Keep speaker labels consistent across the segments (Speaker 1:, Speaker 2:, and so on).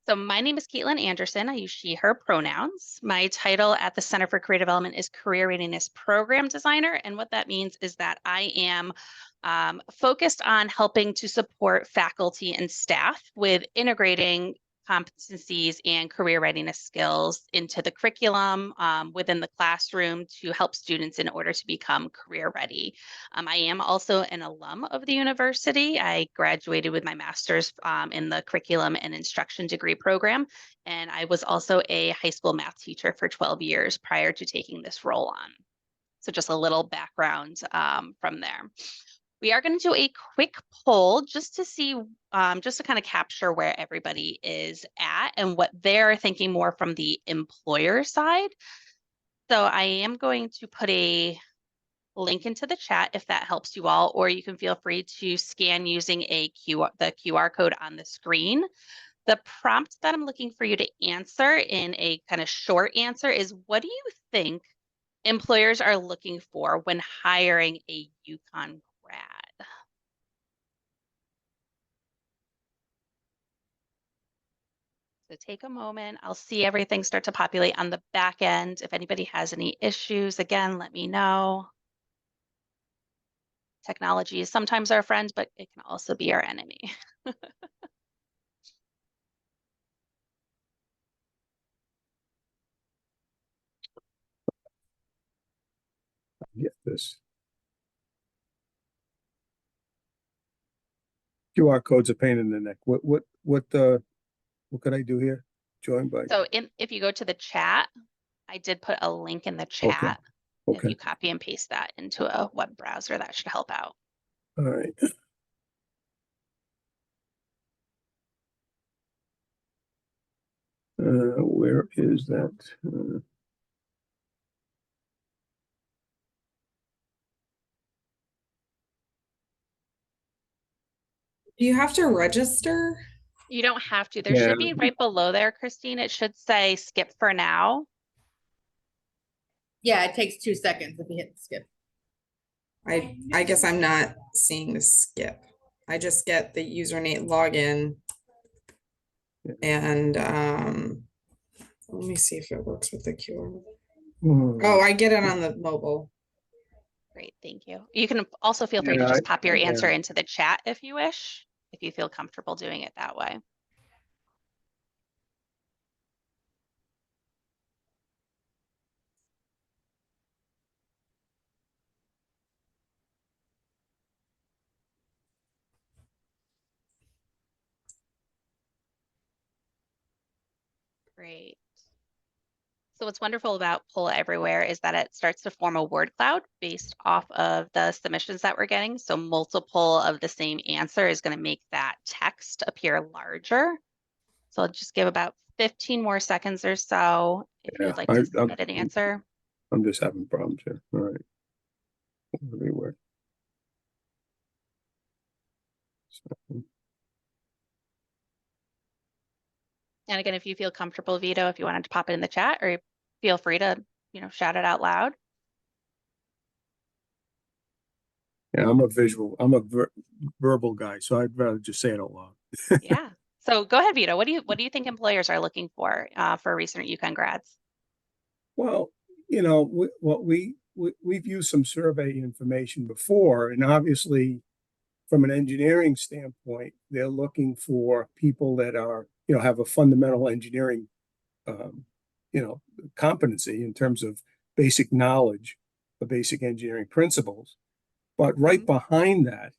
Speaker 1: So my name is Caitlin Anderson. I use she, her pronouns. My title at the Center for Career Development is Career Readiness Program Designer. And what that means is that I am focused on helping to support faculty and staff with integrating competencies and career readiness skills into the curriculum within the classroom to help students in order to become career ready. I am also an alum of the university. I graduated with my master's in the curriculum and instruction degree program, and I was also a high school math teacher for 12 years prior to taking this role on. So just a little background from there. We are going to do a quick poll just to see, just to kind of capture where everybody is at and what they're thinking more from the employer side. So I am going to put a link into the chat if that helps you all, or you can feel free to scan using the QR code on the screen. The prompt that I'm looking for you to answer in a kind of short answer is, what do you think employers are looking for when hiring a UConn grad? So take a moment. I'll see everything start to populate on the back end. If anybody has any issues, again, let me know. Technology is sometimes our friend, but it can also be our enemy.
Speaker 2: Get this. QR code's a pain in the neck. What could I do here? Join by.
Speaker 1: So if you go to the chat, I did put a link in the chat.
Speaker 2: Okay.
Speaker 1: If you copy and paste that into a web browser, that should help out.
Speaker 2: All right. Where is that?
Speaker 3: Do you have to register?
Speaker 1: You don't have to. There should be right below there, Christine. It should say skip for now.
Speaker 4: Yeah, it takes 2 seconds if you hit skip.
Speaker 3: I guess I'm not seeing the skip. I just get the username login. And let me see if it works with the QR. Oh, I get it on the mobile.
Speaker 1: Great, thank you. You can also feel free to just pop your answer into the chat if you wish, if you feel comfortable doing it that way. Great. So what's wonderful about Poll Everywhere is that it starts to form a word cloud based off of the submissions that we're getting. So multiple of the same answer is going to make that text appear larger. So I'll just give about 15 more seconds or so if you'd like to submit an answer.
Speaker 2: I'm just having problems here. All right. Everywhere.
Speaker 1: And again, if you feel comfortable, Vito, if you wanted to pop it in the chat, or feel free to, shout it out loud.
Speaker 2: Yeah, I'm a verbal guy, so I'd rather just say it out loud.
Speaker 1: Yeah. So go ahead, Vito. What do you think employers are looking for recent UConn grads?
Speaker 2: Well, we've used some survey information before, and obviously, from an engineering standpoint, they're looking for people that are, have a fundamental engineering, competency in terms of basic knowledge, the basic engineering principles. But right behind that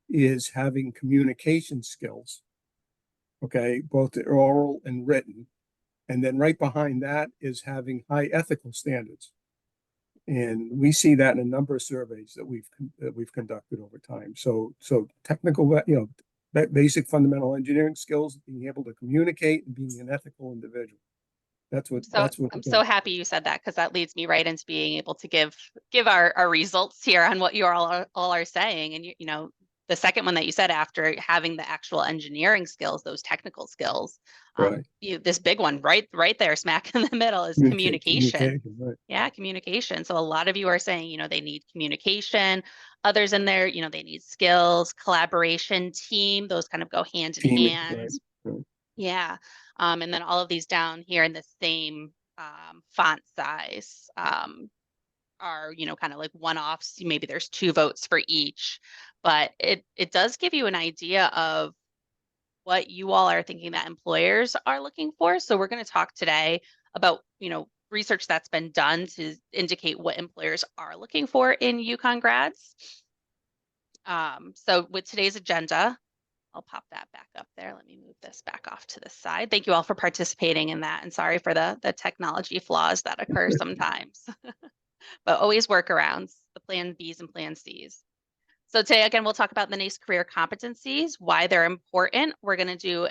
Speaker 2: is having communication skills, okay, both the oral and written. And then right behind that is having high ethical standards. And we see that in a number of surveys that we've conducted over time. So technical, basic fundamental engineering skills, being able to communicate and being an ethical individual. I'm
Speaker 1: so happy you said that, because that leads me right into being able to give our results here on what you all are saying. And the second one that you said, after having the actual engineering skills, those technical skills,
Speaker 2: right.
Speaker 1: This big one right there, smack in the middle, is communication.
Speaker 2: Right.
Speaker 1: Yeah, communication. So a lot of you are saying, they need communication. Others in there, they need skills, collaboration, team. Those kind of go hand in hand.
Speaker 2: Right.
Speaker 1: Yeah. And then all of these down here in the same font size are, kind of like one-offs. Maybe there's 2 votes for each, but it does give you an idea of what you all are thinking that employers are looking for. So we're going to talk today about, research that's been done to indicate what employers are looking for in UConn grads. So with today's agenda, I'll pop that back up there. Let me move this back off to the side. Thank you all for participating in that. And sorry for the technology flaws that occur sometimes, but always workarounds, the plan Bs and plan Cs. So today, again, we'll talk about the NACE Career Competencies, why they're important. We're going to do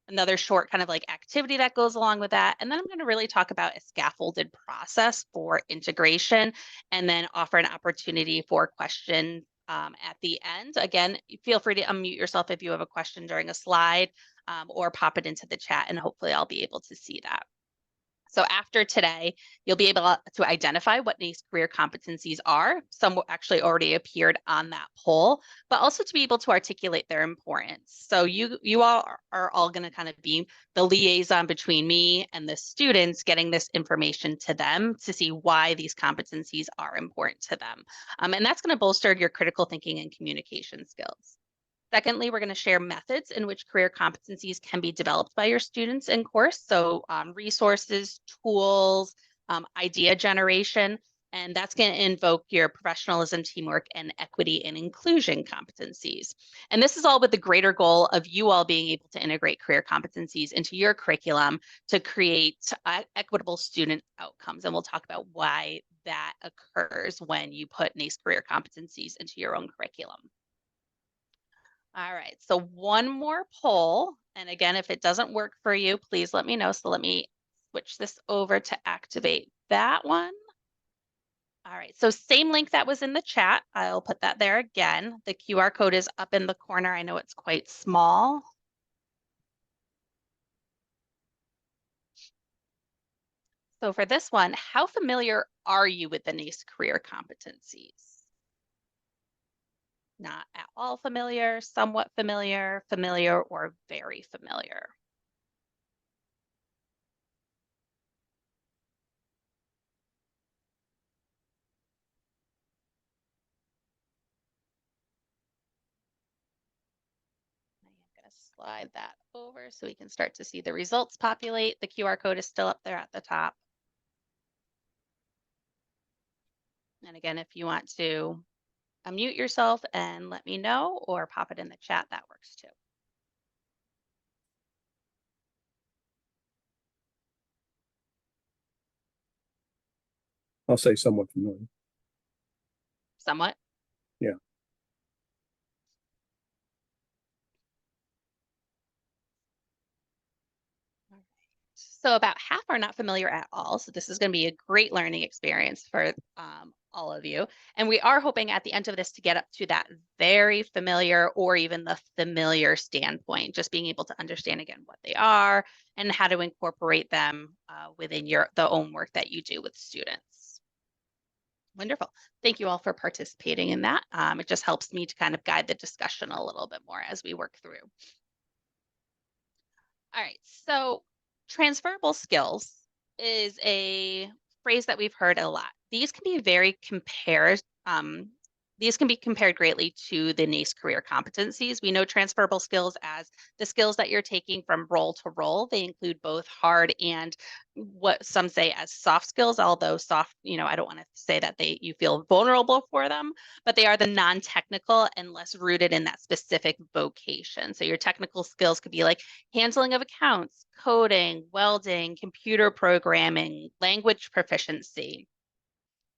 Speaker 1: another short kind of like activity that goes along with that. And then I'm going to really talk about a scaffolded process for integration and then offer an opportunity for questions at the end. Again, feel free to unmute yourself if you have a question during a slide or pop it into the chat, and hopefully I'll be able to see that. So after today, you'll be able to identify what NACE career competencies are. Some actually already appeared on that poll, but also to be able to articulate their importance. So you all are all going to kind of be the liaison between me and the students, getting this information to them to see why these competencies are important to them. And that's going to bolster your critical thinking and communication skills. Secondly, we're going to share methods in which career competencies can be developed by your students in course. So resources, tools, idea generation, and that's going to invoke your professionalism, teamwork, and equity and inclusion competencies. And this is all with the greater goal of you all being able to integrate career competencies into your curriculum to create equitable student outcomes. And we'll talk about why that occurs when you put NACE career competencies into your own curriculum. All right, so one more poll. And again, if it doesn't work for you, please let me know. So let me switch this over to activate that one. All right, so same link that was in the chat. I'll put that there again. The QR code is up in the corner. I know it's quite small. So for this one, how familiar are you with the NACE career competencies? Not at all familiar, somewhat familiar, familiar, or very familiar. I am going to slide that over so we can start to see the results populate. The QR code is still up there at the top. And again, if you want to unmute yourself and let me know or pop it in the chat, that works too.
Speaker 2: I'll say somewhat familiar.
Speaker 1: Somewhat?
Speaker 2: Yeah.
Speaker 1: So about half are not familiar at all. So this is going to be a great learning experience for all of you. And we are hoping at the end of this to get up to that very familiar or even the familiar standpoint, just being able to understand again what they are and how to incorporate them within the own work that you do with students. Wonderful. Thank you all for participating in that. It just helps me to kind of guide the discussion a little bit more as we work through. All right, so transferable skills is a phrase that we've heard a lot. These can be these can be compared greatly to the NACE career competencies. We know transferable skills as the skills that you're taking from role to role. They include both hard and what some say as soft skills, although soft, I don't want to say that you feel vulnerable for them, but they are the non-technical and less rooted in that specific vocation. So your technical skills could be like handling of accounts, coding, welding, computer programming, language proficiency.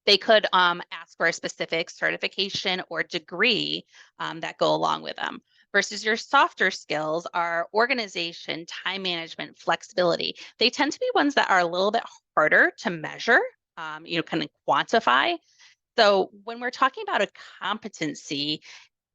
Speaker 1: They could ask for a specific certification or degree that go along with them. Versus your softer skills are organization, time management, flexibility. They tend to be ones that are a little bit harder to measure, kind of quantify. So when we're talking about a competency,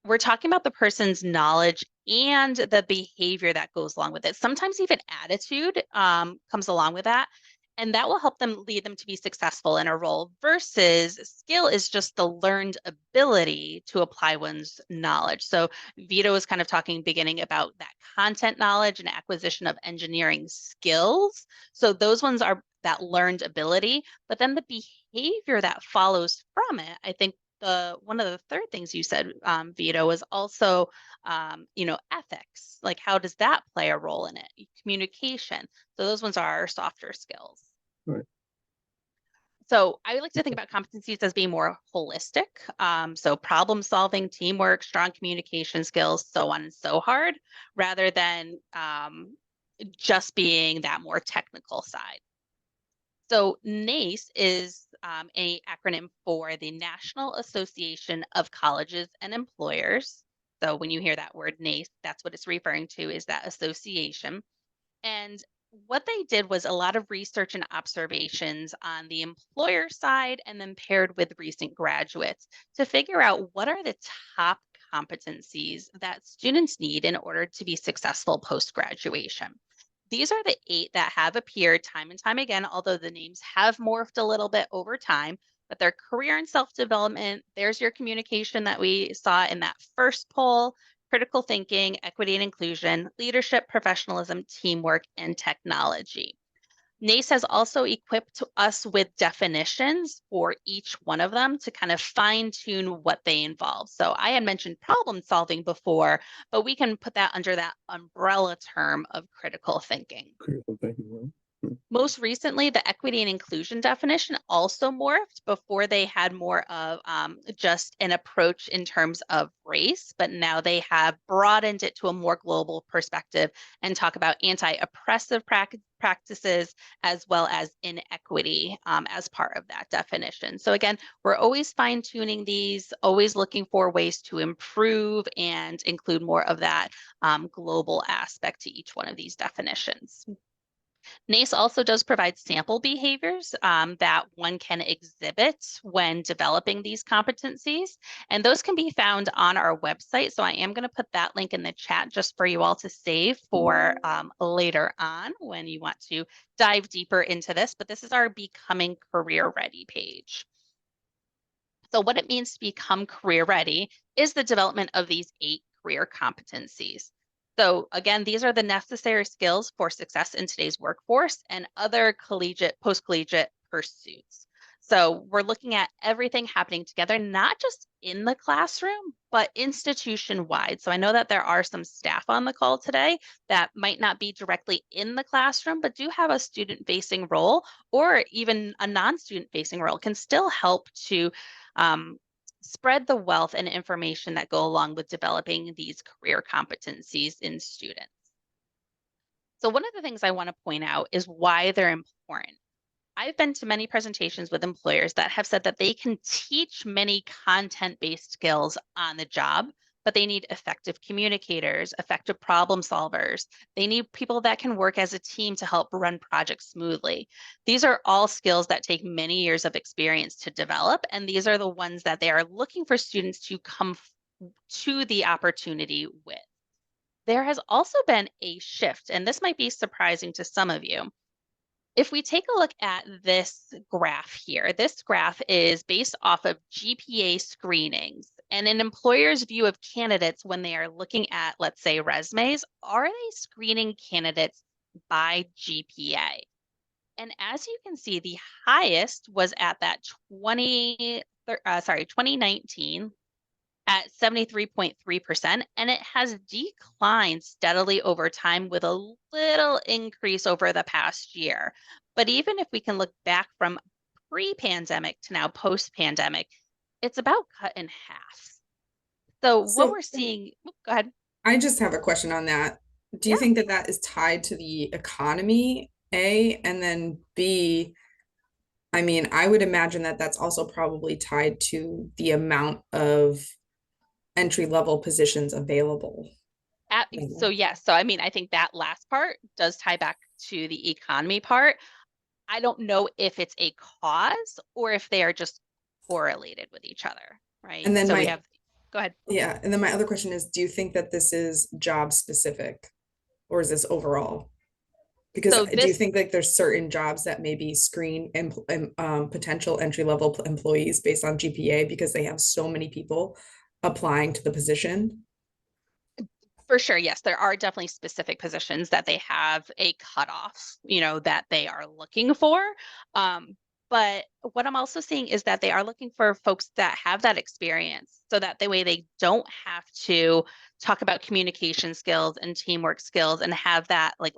Speaker 1: we're talking about the person's knowledge and the behavior that goes along with it. Sometimes even attitude comes along with that. And that will help them lead them to be successful in a role versus skill is just the learned ability to apply one's knowledge. So Vito was kind of talking beginning about that content knowledge and acquisition of engineering skills. So those ones are that learned ability, but then the behavior that follows from it, I think the one of the third things you said, Vito, was also ethics. Like how does that play a role in it? Communication. So those ones are our softer skills.
Speaker 2: Right.
Speaker 1: So I like to think about competencies as being more holistic. So problem solving, teamwork, strong communication skills, so on and so hard, rather than just being that more technical side. So NACE is a acronym for the National Association of Colleges and Employers. So when you hear that word NACE, that's what it's referring to, is that association. And what they did was a lot of research and observations on the employer side and then paired with recent graduates to figure out what are the top competencies that students need in order to be successful post graduation. These are the 8 that have appeared time and time again, although the names have morphed a little bit over time. But their career and self development, there's your communication that we saw in that first poll, critical thinking, equity and inclusion, leadership, professionalism, teamwork, and technology. NACE has also equipped us with definitions for each one of them to kind of fine tune what they involve. So I had mentioned problem solving before, but we can put that under that umbrella term of critical thinking.
Speaker 2: Critical thinking.
Speaker 1: Most recently, the equity and inclusion definition also morphed. Before they had more of just an approach in terms of race, but now they have broadened it to a more global perspective and talk about anti-oppressive practices as well as inequity as part of that definition. So again, we're always fine-tuning these, always looking for ways to improve and include more of that global aspect to each one of these definitions. NACE also does provide sample behaviors that one can exhibit when developing these competencies, and those can be found on our website. So I am going to put that link in the chat just for you all to save for later on when you want to dive deeper into this, but this is our Becoming Career Ready page. So what it means to become career ready is the development of these 8 career competencies. So again, these are the necessary skills for success in today's workforce and other collegiate, post-collegiate pursuits. So we're looking at everything happening together, not just in the classroom, but institution-wide. So I know that there are some staff on the call today that might not be directly in the classroom, but do have a student-facing role or even a non-student-facing role, can still help to spread the wealth and information that go along with developing these career competencies in students. So one of the things I want to point out is why they're important. I've been to many presentations with employers that have said that they can teach many content-based skills on the job, but they need effective communicators, effective problem solvers. They need people that can work as a team to help run projects smoothly. These are all skills that take many years of experience to develop, and these are the ones that they are looking for students to come to the opportunity with. There has also been a shift, and this might be surprising to some of you. If we take a look at this graph here, this graph is based off of GPA screenings and an employer's view of candidates when they are looking at, let's say, resumes. Are they screening candidates by GPA? And as you can see, the highest was at that 2019 at 73.3%, and it has declined steadily over time with a little increase over the past year. But even if we can look back from pre-pandemic to now post-pandemic, it's about cut in half. So what we're seeing, go ahead.
Speaker 3: I just have a question on that. Do you think that that is tied to the economy, A, and then B, I mean, I would imagine that that's also probably tied to the amount of entry-level positions available.
Speaker 1: So yes, so I mean, I think that last part does tie back to the economy part. I don't know if it's a cause or if they are just correlated with each other, right?
Speaker 3: And then
Speaker 1: so we have, go ahead.
Speaker 3: Yeah, and then my other question is, do you think that this is job specific or is this overall? Because
Speaker 1: So
Speaker 3: do you
Speaker 1: this,
Speaker 3: think like there's certain jobs that maybe screen potential entry-level employees based on GPA because they have so many people applying to the position?
Speaker 1: for sure, yes, there are definitely specific positions that they have a cutoff, that they are looking for. But what I'm also seeing is that they are looking for folks that have that experience so that the way they don't have to talk about communication skills and teamwork skills and have that like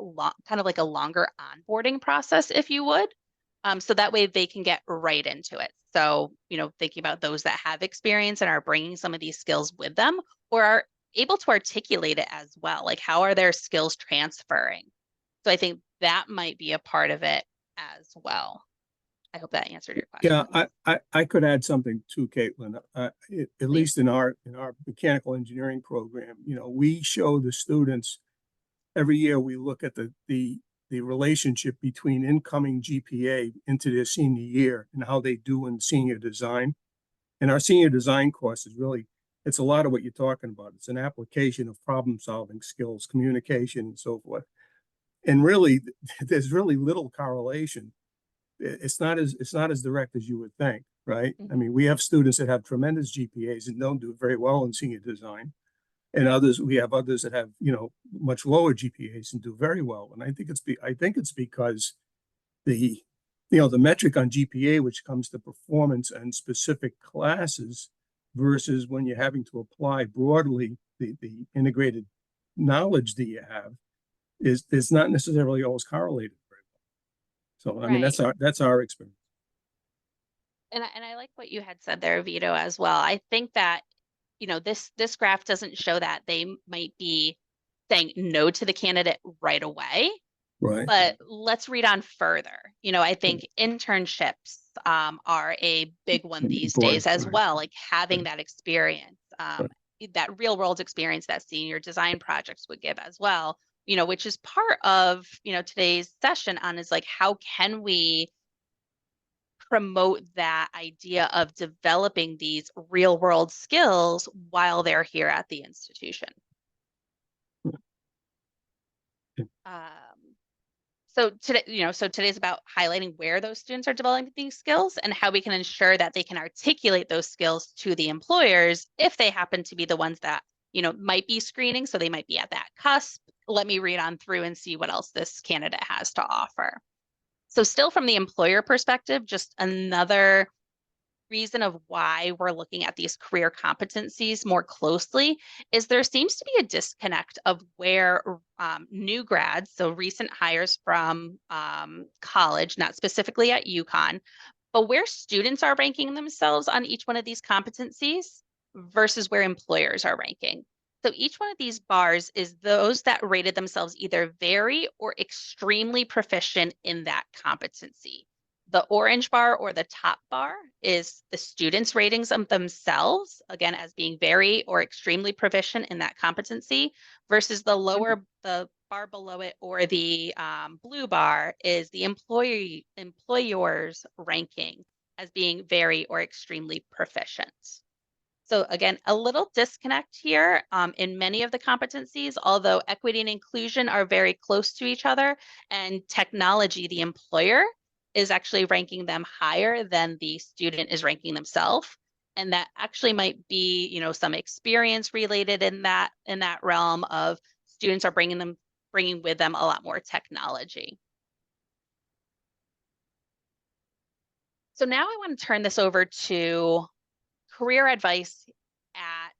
Speaker 1: kind of like a longer onboarding process, if you would. So that way they can get right into it. So, thinking about those that have experience and are bringing some of these skills with them or are able to articulate it as well. Like, how are their skills transferring? So I think that might be a part of it as well. I hope that answered your question.
Speaker 2: Yeah, I could add something too, Caitlin. At
Speaker 1: Please.
Speaker 2: least in our mechanical engineering program, we show the students every year. We look at the relationship between incoming GPA into their senior year and how they do in senior design. And our senior design course is really, it's a lot of what you're talking about. It's an application of problem solving skills, communication, and so forth. And really, there's really little correlation. It's not as direct as you would think, right? I mean, we have students that have tremendous GPAs and don't do very well in senior design, and we have others that have much lower GPAs and do very well. And I think it's because the the metric on GPA, which comes to performance and specific classes, versus when you're having to apply broadly the integrated knowledge that you have, is not necessarily always correlated. So, I mean,
Speaker 1: Right.
Speaker 2: that's our experience.
Speaker 1: And I like what you had said there, Vito, as well. I think that, this graph doesn't show that they might be saying no to the candidate right away,
Speaker 2: Right.
Speaker 1: but let's read on further. I think internships are a big one these days as well, like having that experience, that real world experience that senior design projects would give as well, which is part of, today's session on is like, how can we promote that idea of developing these real world skills while they're here at the institution. So today's about highlighting where those students are developing these skills and how we can ensure that they can articulate those skills to the employers if they happen to be the ones that, might be screening. So they might be at that cusp. Let me read on through and see what else this candidate has to offer. So still from the employer perspective, just another reason of why we're looking at these career competencies more closely is there seems to be a disconnect of where new grads, so recent hires from college, not specifically at UConn, but where students are ranking themselves on each one of these competencies versus where employers are ranking. So each one of these bars is those that rated themselves either very or extremely proficient in that competency. The orange bar or the top bar is the students' ratings of themselves, again, as being very or extremely proficient in that competency, versus the bar below it, or the blue bar is the employer's ranking as being very or extremely proficient. So again, a little disconnect here in many of the competencies, although equity and inclusion are very close to each other, and technology, the employer, is actually ranking them higher than the student is ranking themselves. And that actually might be, some experience related in that realm of students are bringing with them a lot more technology. So now I want to turn this over to career advice at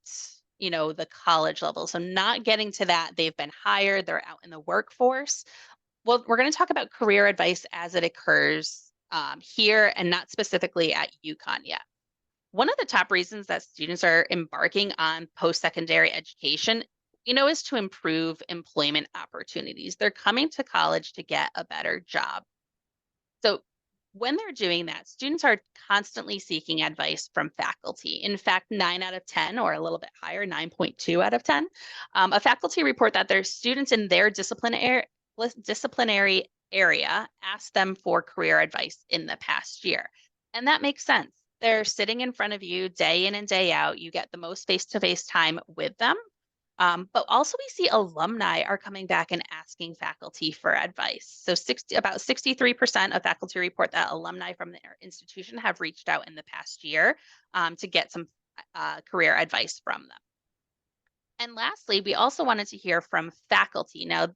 Speaker 1: the college level. So not getting to that, they've been hired, they're out in the workforce. Well, we're going to talk about career advice as it occurs here and not specifically at UConn yet. One of the top reasons that students are embarking on post-secondary education, is to improve employment opportunities. They're coming to college to get a better job. So when they're doing that, students are constantly seeking advice from faculty. In fact, 9 out of 10, or a little bit higher, 9.2 out of 10, a faculty report that their students in their disciplinary area asked them for career advice in the past year. And that makes sense. They're sitting in front of you day in and day out. You get the most face-to-face time with them. But also we see alumni are coming back and asking faculty for advice. So about 63% of faculty report that alumni from their institution have reached out in the past year to get some career advice from them. And lastly, we also wanted to hear from faculty. Now,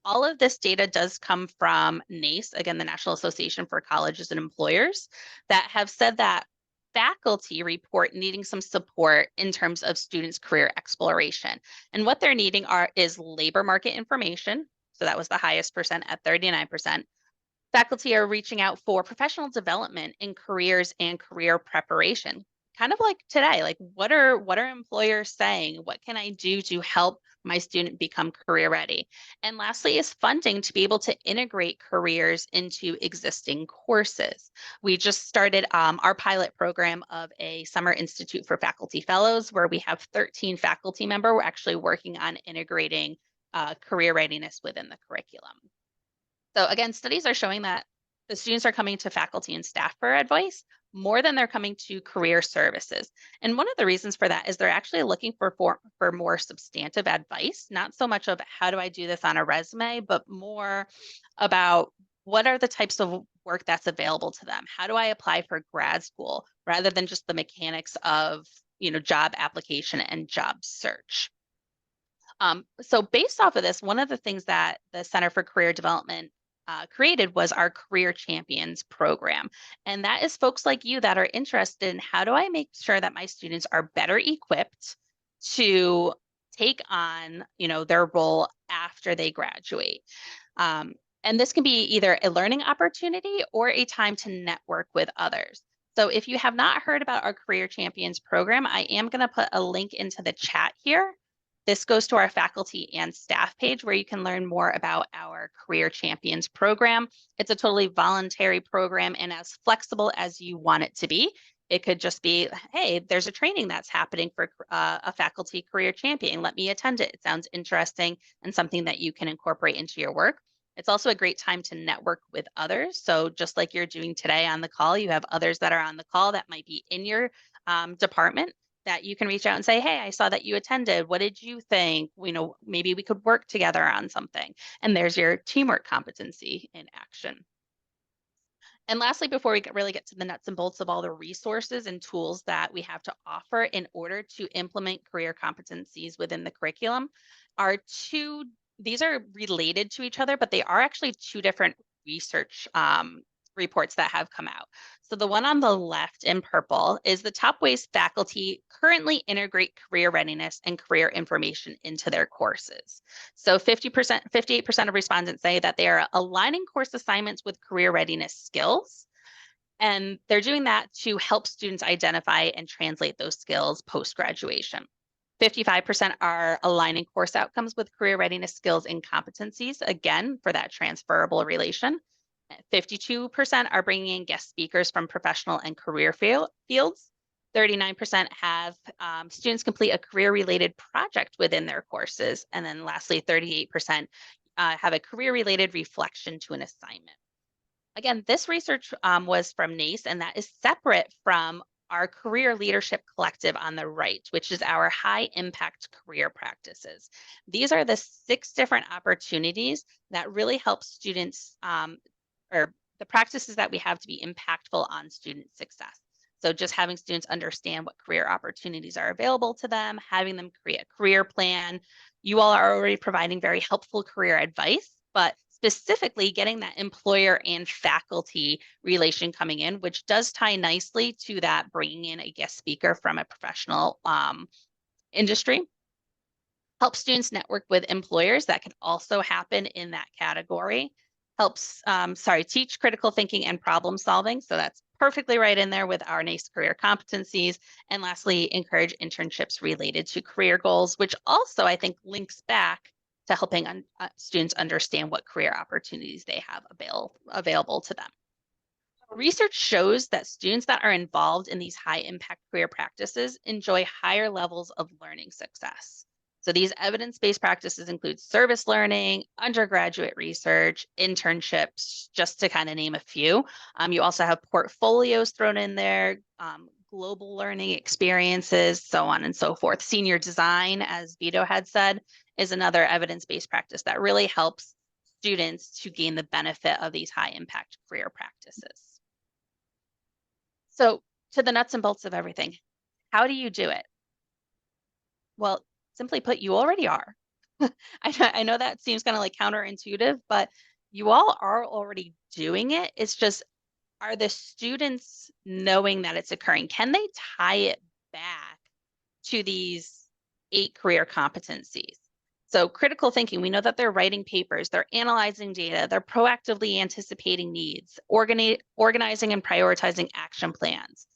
Speaker 1: all of this data does come from NACE, again, the National Association for Colleges and Employers, that have said that faculty report needing some support in terms of students' career exploration. And what they're needing is labor market information. So that was the highest percent at 39%. Faculty are reaching out for professional development in careers and career preparation. Kind of like today, like what are employers saying? What can I do to help my student become career ready? And lastly is funding to be able to integrate careers into existing courses. We just started our pilot program of a Summer Institute for Faculty Fellows, where we have 13 faculty members. We're actually working on integrating career readiness within the curriculum. So again, studies are showing that the students are coming to faculty and staff for advice more than they're coming to career services. And one of the reasons for that is they're actually looking for more substantive advice, not so much of how do I do this on a resume, but more about what are the types of work that's available to them? How do I apply for grad school rather than just the mechanics of, job application and job search? So based off of this, one of the things that the Center for Career Development created was our Career Champions program. And that is folks like you that are interested in how do I make sure that my students are better equipped to take on, their role after they graduate. And this can be either a learning opportunity or a time to network with others. So if you have not heard about our Career Champions program, I am going to put a link into the chat here. This goes to our faculty and staff page where you can learn more about our Career Champions program. It's a totally voluntary program and as flexible as you want it to be. It could just be, hey, there's a training that's happening for a faculty career champion. Let me attend it. It sounds interesting and something that you can incorporate into your work. It's also a great time to network with others. So just like you're doing today on the call, you have others that are on the call that might be in your department that you can reach out and say, hey, I saw that you attended. What did you think? Maybe we could work together on something. And there's your teamwork competency in action. And lastly, before we really get to the nuts and bolts of all the resources and tools that we have to offer in order to implement career competencies within the curriculum, these are related to each other, but they are actually two different research reports that have come out. So the one on the left in purple is the top ways faculty currently integrate career readiness and career information into their courses. So 58% of respondents say that they are aligning course assignments with career readiness skills. And they're doing that to help students identify and translate those skills post-graduation. 55% are aligning course outcomes with career readiness skills and competencies, again, for that transferable relation. 52% are bringing in guest speakers from professional and career fields. 39% have students complete a career-related project within their courses. And then lastly, 38% have a career-related reflection to an assignment. Again, this research was from NACE, and that is separate from our Career Leadership Collective on the right, which is our high impact career practices. These are the 6 different opportunities that really help students or the practices that we have to be impactful on student success. So just having students understand what career opportunities are available to them, having them create a career plan. You all are already providing very helpful career advice, but specifically getting that employer and faculty relation coming in, which does tie nicely to that bringing in a guest speaker from a professional industry. Help students network with employers. That can also happen in that category. Helps, teach critical thinking and problem solving. So that's perfectly right in there with our NACE career competencies. And lastly, encourage internships related to career goals, which also I think links back to helping students understand what career opportunities they have available to them. Research shows that students that are involved in these high impact career practices enjoy higher levels of learning success. So these evidence-based practices include service learning, undergraduate research, internships, just to kind of name a few. You also have portfolios thrown in there, global learning experiences, so on and so forth. Senior design, as Vito had said, is another evidence-based practice that really helps students to gain the benefit of these high impact career practices. So to the nuts and bolts of everything, how do you do it? Well, simply put, you already are. I know that seems kind of like counterintuitive, but you all are already doing it. It's just, are the students knowing that it's occurring? Can they tie it back to these 8 career competencies? So critical thinking, we know that they're writing papers, they're analyzing data, they're proactively anticipating needs, organizing and prioritizing action plans.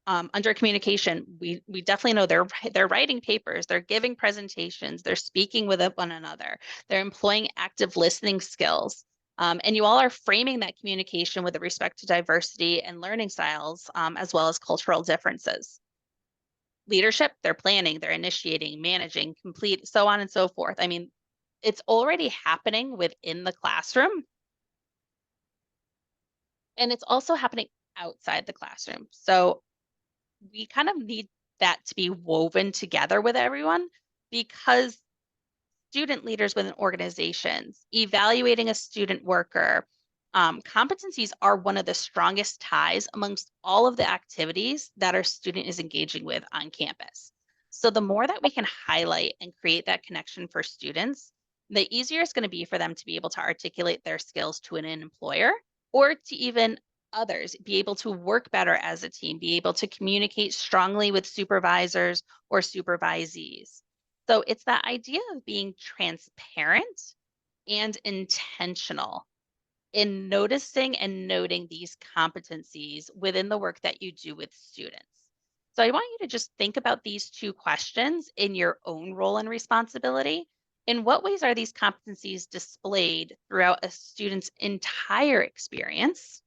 Speaker 1: Under communication, we definitely know they're writing papers, they're giving presentations, they're speaking with one another, they're employing active listening skills. And you all are framing that communication with respect to diversity and learning styles, as well as cultural differences. Leadership, they're planning, they're initiating, managing, complete, so on and so forth. I mean, it's already happening within the classroom. And it's also happening outside the classroom. So we kind of need that to be woven together with everyone, because student leaders within organizations, evaluating a student worker, competencies are one of the strongest ties amongst all of the activities that our student is engaging with on campus. So the more that we can highlight and create that connection for students, the easier it's going to be for them to be able to articulate their skills to an employer, or to even others, be able to work better as a team, be able to communicate strongly with supervisors or supervisees. So it's that idea of being transparent and intentional in noticing and noting these competencies within the work that you do with students. So I want you to just think about these 2 questions in your own role and responsibility. In what ways are these competencies displayed throughout a student's entire experience?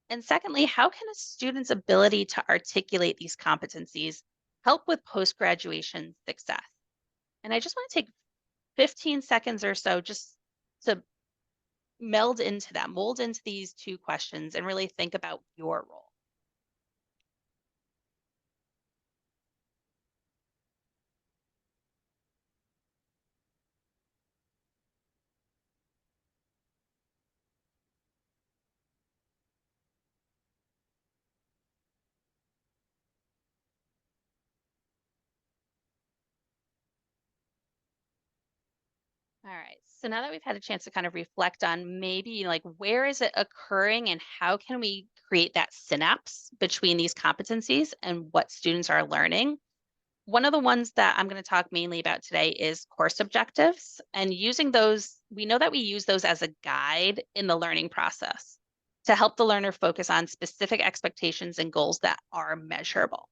Speaker 1: And secondly, how can a student's ability to articulate these competencies help with post-graduation success? And I just want to take 15 seconds or so just to mold into these 2 questions and really think about your role. All right. So now that we've had a chance to kind of reflect on maybe like where is it occurring and how can we create that synapse between these competencies and what students are learning? One of the ones that I'm going to talk mainly about today is course objectives, and using those, we know that we use those as a guide in the learning process to help the learner focus on specific expectations and goals that are measurable.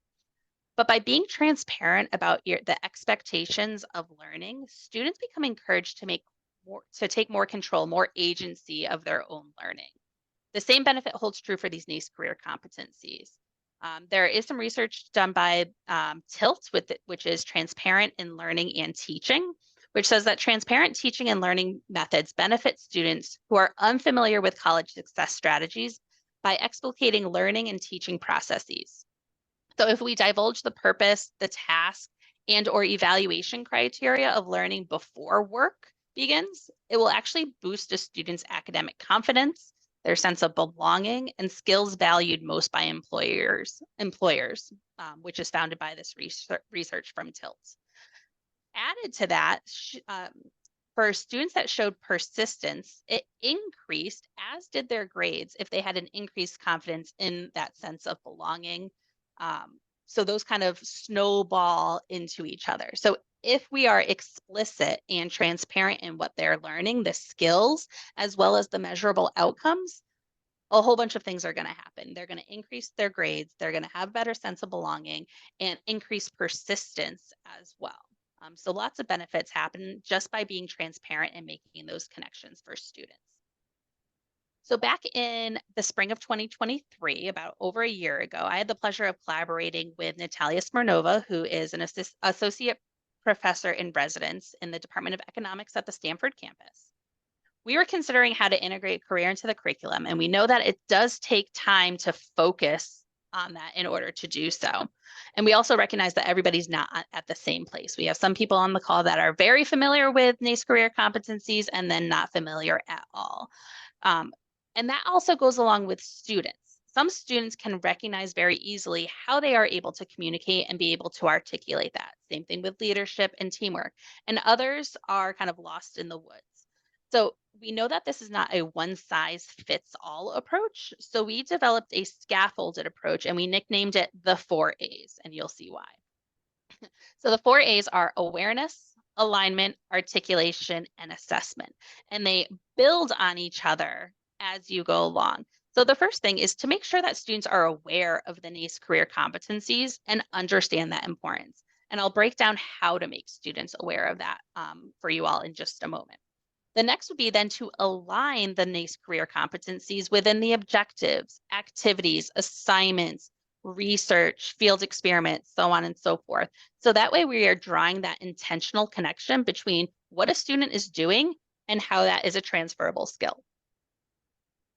Speaker 1: But by being transparent about the expectations of learning, students become encouraged to take more control, more agency of their own learning. The same benefit holds true for these NACE career competencies. There is some research done by TILT, which is Transparent in Learning and Teaching, which says that transparent teaching and learning methods benefit students who are unfamiliar with college success strategies by explicating learning and teaching processes. So if we divulge the purpose, the task, and or evaluation criteria of learning before work begins, it will actually boost a student's academic confidence, their sense of belonging, and skills valued most by employers, which is founded by this research from TILT. Added to that, for students that showed persistence, it increased, as did their grades, if they had an increased confidence in that sense of belonging. So those kind of snowball into each other. So if we are explicit and transparent in what they're learning, the skills, as well as the measurable outcomes, a whole bunch of things are going to happen. They're going to increase their grades, they're going to have better sense of belonging, and increase persistence as well. So lots of benefits happen just by being transparent and making those connections for students. So back in the spring of 2023, about over a year ago, I had the pleasure of collaborating with Natalia Smirnova, who is an associate professor in residence in the Department of Economics at the Stanford campus. We were considering how to integrate career into the curriculum, and we know that it does take time to focus on that in order to do so. And we also recognize that everybody's not at the same place. We have some people on the call that are very familiar with NACE Career Competencies and then not familiar at all. And that also goes along with students. Some students can recognize very easily how they are able to communicate and be able to articulate that. Same thing with leadership and teamwork. And others are kind of lost in the woods. So we know that this is not a one size fits all approach. So we developed a scaffolded approach and we nicknamed it the 4 A's, and you'll see why. So the 4 A's are awareness, alignment, articulation, and assessment. And they build on each other as you go along. So the first thing is to make sure that students are aware of the NACE career competencies and understand that importance. And I'll break down how to make students aware of that for you all in just a moment. The next would be then to align the NACE career competencies within the objectives, activities, assignments, research, field experiments, so on and so forth. So that way we are drawing that intentional connection between what a student is doing and how that is a transferable skill.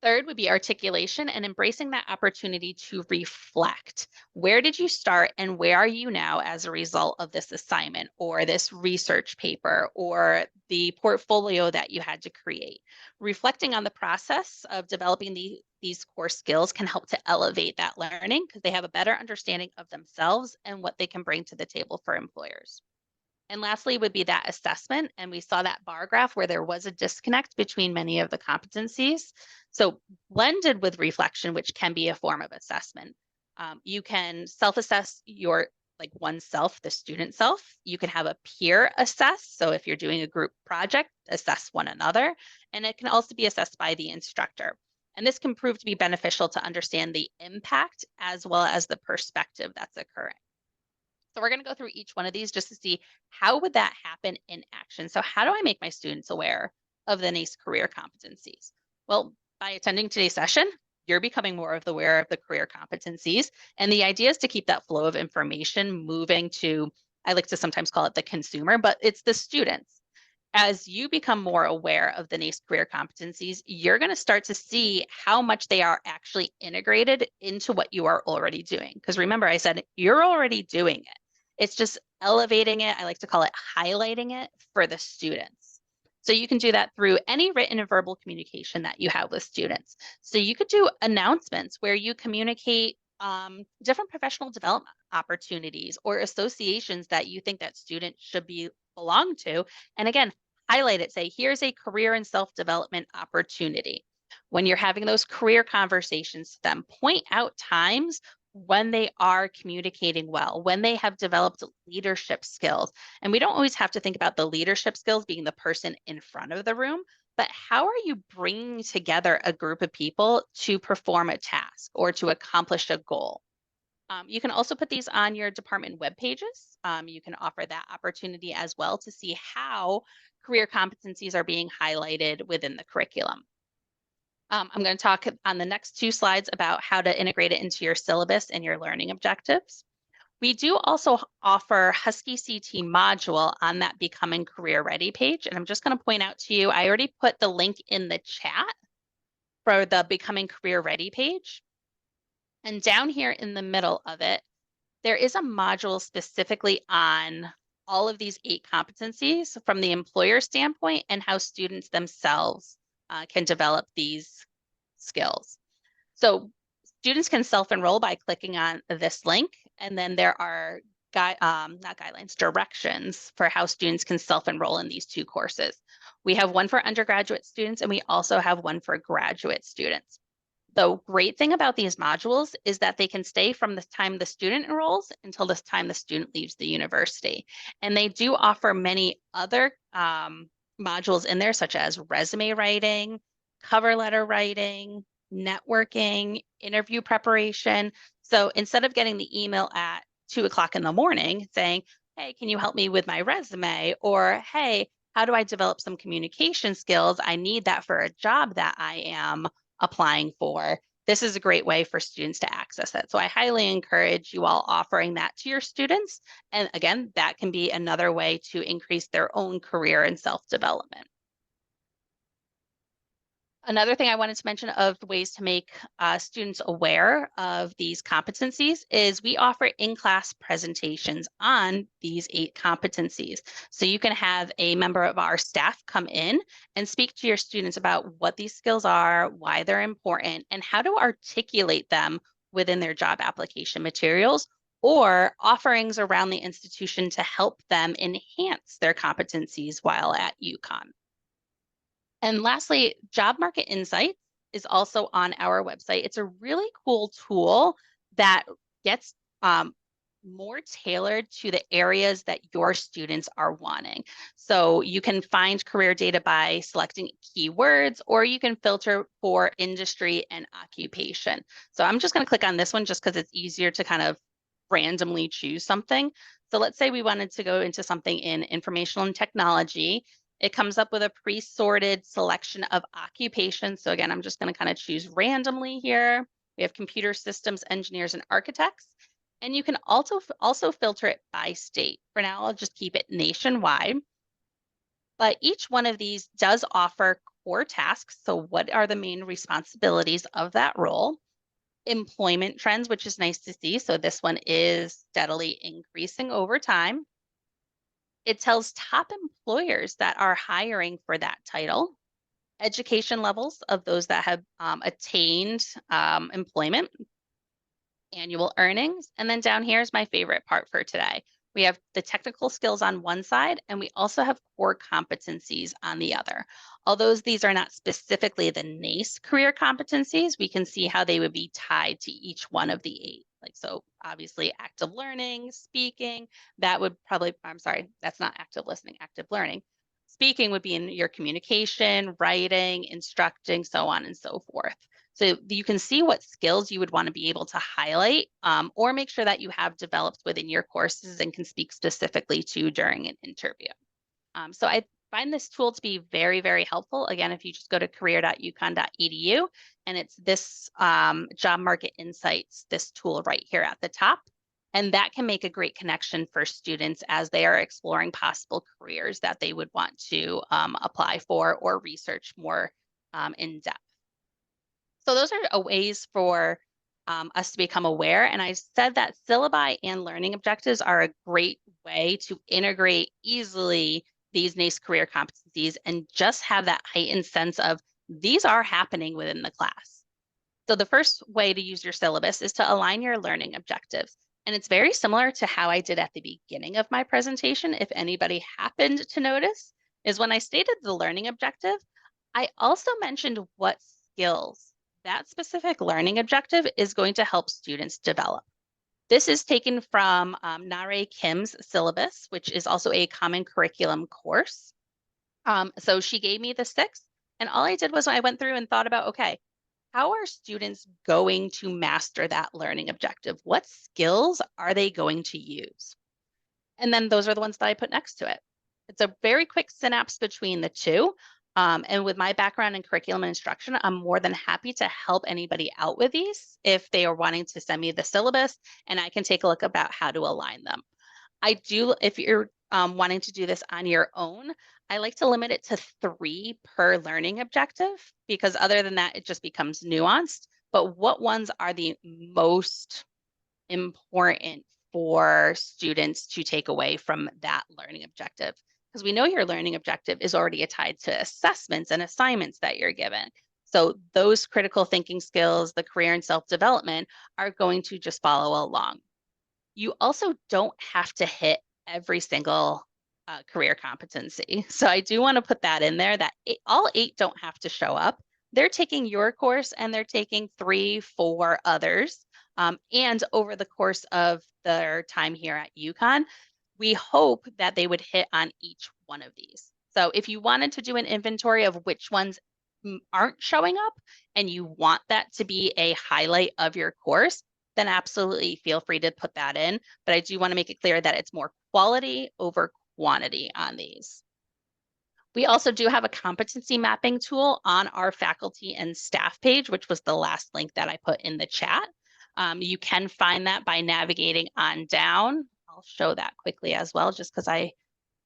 Speaker 1: Third would be articulation and embracing that opportunity to reflect. Where did you start and where are you now as a result of this assignment or this research paper or the portfolio that you had to create? Reflecting on the process of developing these core skills can help to elevate that learning because they have a better understanding of themselves and what they can bring to the table for employers. And lastly would be that assessment. And we saw that bar graph where there was a disconnect between many of the competencies. So blended with reflection, which can be a form of assessment. You can self-assess your oneself, the student self. You can have a peer assess. So if you're doing a group project, assess one another. And it can also be assessed by the instructor. And this can prove to be beneficial to understand the impact as well as the perspective that's occurring. So we're going to go through each one of these just to see how would that happen in action. So how do I make my students aware of the NACE career competencies? Well, by attending today's session, you're becoming more aware of the career competencies. And the idea is to keep that flow of information moving to, I like to sometimes call it the consumer, but it's the students. As you become more aware of the NACE career competencies, you're going to start to see how much they are actually integrated into what you are already doing. Because remember, I said you're already doing it. It's just elevating it. I like to call it highlighting it for the students. So you can do that through any written and verbal communication that you have with students. So you could do announcements where you communicate different professional development opportunities or associations that you think that students should belong to. And again, highlight it, say, here's a career and self-development opportunity. When you're having those career conversations to them, point out times when they are communicating well, when they have developed leadership skills. And we don't always have to think about the leadership skills being the person in front of the room, but how are you bringing together a group of people to perform a task or to accomplish a goal? You can also put these on your department web pages. You can offer that opportunity as well to see how career competencies are being highlighted within the curriculum. I'm going to talk on the next 2 slides about how to integrate it into your syllabus and your learning objectives. We do also offer Husky CT module on that Becoming Career Ready page. And I'm just going to point out to you, I already put the link in the chat for the Becoming Career Ready page. And down here in the middle of it, there is a module specifically on all of these 8 competencies from the employer standpoint and how students themselves can develop these skills. So students can self-enroll by clicking on this link, and then there are directions for how students can self-enroll in these 2 courses. We have one for undergraduate students, and we also have one for graduate students. The great thing about these modules is that they can stay from the time the student enrolls until the time the student leaves the university. And they do offer many other modules in there, such as resume writing, cover letter writing, networking, interview preparation. So instead of getting the email at 2 o'clock in the morning saying, hey, can you help me with my resume? Or, hey, how do I develop some communication skills? I need that for a job that I am applying for. This is a great way for students to access it. So I highly encourage you all offering that to your students. And again, that can be another way to increase their own career and self-development. Another thing I wanted to mention of ways to make students aware of these competencies is we offer in-class presentations on these 8 competencies. So you can have a member of our staff come in and speak to your students about what these skills are, why they're important, and how to articulate them within their job application materials or offerings around the institution to help them enhance their competencies while at UConn. And lastly, Job Market Insights is also on our website. It's a really cool tool that gets more tailored to the areas that your students are wanting. So you can find career data by selecting keywords, or you can filter for industry and occupation. So I'm just going to click on this one just because it's easier to kind of randomly choose something. So let's say we wanted to go into something in informational and technology. It comes up with a pre-sorted selection of occupations. So again, I'm just going to kind of choose randomly here. We have computer systems engineers and architects. And you can also filter it by state. For now, I'll just keep it nationwide. But each one of these does offer core tasks. So what are the main responsibilities of that role? Employment trends, which is nice to see. So this one is steadily increasing over time. It tells top employers that are hiring for that title, education levels of those that have attained employment, annual earnings, and then down here is my favorite part for today. We have the technical skills on one side, and we also have core competencies on the other. Although these are not specifically the NACE career competencies, we can see how they would be tied to each one of the 8. Like, so obviously active learning, speaking, that would probably, I'm sorry, that's not active listening, active learning. Speaking would be in your communication, writing, instructing, so on and so forth. So you can see what skills you would want to be able to highlight or make sure that you have developed within your courses and can speak specifically to during an interview. So I find this tool to be very, very helpful. Again, if you just go to career.uconn.edu and it's this Job Market Insights, this tool right here at the top. And that can make a great connection for students as they are exploring possible careers that they would want to apply for or research more in depth. So those are ways for us to become aware. And I said that syllabi and learning objectives are a great way to integrate easily these NACE career competencies and just have that heightened sense of these are happening within the class. So the first way to use your syllabus is to align your learning objectives. And it's very similar to how I did at the beginning of my presentation. If anybody happened to notice, is when I stated the learning objective, I also mentioned what skills that specific learning objective is going to help students develop. This is taken from Nare Kim's syllabus, which is also a common curriculum course. So she gave me the 6, and all I did was I went through and thought about, okay, how are students going to master that learning objective? What skills are they going to use? And then those are the ones that I put next to it. It's a very quick synapse between the two. And with my background in curriculum and instruction, I'm more than happy to help anybody out with these if they are wanting to send me the syllabus, and I can take a look about how to align them. I do, if you're wanting to do this on your own, I like to limit it to 3 per learning objective, because other than that, it just becomes nuanced. But what ones are the most important for students to take away from that learning objective? Because we know your learning objective is already tied to assessments and assignments that you're given. So those critical thinking skills, the career and self-development are going to just follow along. You also don't have to hit every single career competency. So I do want to put that in there that all 8 don't have to show up. They're taking your course and they're taking 3, 4 others. And over the course of their time here at UConn, we hope that they would hit on each one of these. So if you wanted to do an inventory of which ones aren't showing up and you want that to be a highlight of your course, then absolutely feel free to put that in. But I do want to make it clear that it's more quality over quantity on these. We also do have a competency mapping tool on our faculty and staff page, which was the last link that I put in the chat. You can find that by navigating on down. I'll show that quickly as well, just because I